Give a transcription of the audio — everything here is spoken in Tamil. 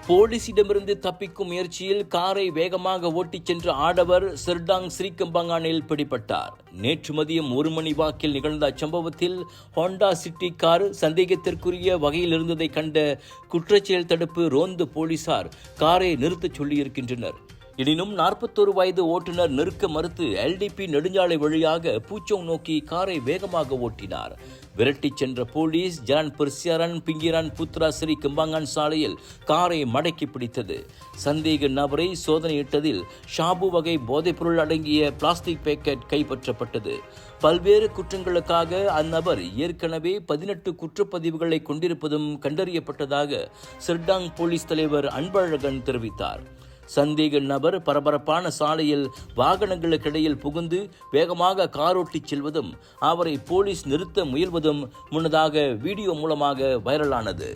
போலீசிடமிருந்து தப்பிக்கும் முயற்சியில் காரை வேகமாக ஓட்டிச் சென்ற ஆடவர் செர்டாங் ஸ்ரீகம்பங்கானில் பிடிபட்டார். நேற்று மதியம் 1 மணி வாக்கில் நிகழ்ந்த அச்சம்பவத்தில் ஹோண்டா சிட்டி கார் சந்தேகத்திற்குரிய வகையில் இருந்ததை கண்ட குற்றச்செயல் தடுப்பு ரோந்து போலீசார் காரை நிறுத்தச் சொல்லியிருக்கின்றனர். எனினும் 41 வயது ஓட்டுநர் நிற்க மறுத்து எல்டிபி நெடுஞ்சாலை வழியாக பூச்சோங் நோக்கி காரை வேகமாக ஓட்டினார். விரட்டிச் சென்ற போலீஸ் ஜான் பெர்சியாரன் பிங்கிரான் புத்ரா ஸ்ரீ கம்பங்கான் சாலையில் காரை மடக்கி பிடித்தது. சந்தேக நபரை சோதனையிட்டதில் ஷாபு வகை போதைப்பொருள் அடங்கிய பிளாஸ்டிக் பேக்கெட் கைப்பற்றப்பட்டது. பல்வேறு குற்றங்களுக்காக அந்நபர் ஏற்கனவே 18 குற்றப்பதிவுகளை கொண்டிருப்பதும் கண்டறியப்பட்டதாக செர்டாங் போலீஸ் தலைவர் அன்பழகன் தெரிவித்தார். சந்தேக நபர் பரபரப்பான சாலையில் வாகனங்களுக்கிடையில் புகுந்து வேகமாக காரோட்டிச் செல்வதும் அவரை போலீஸ் நிறுத்த முயல்வதும் முன்னதாக வீடியோ மூலமாக வைரலானது.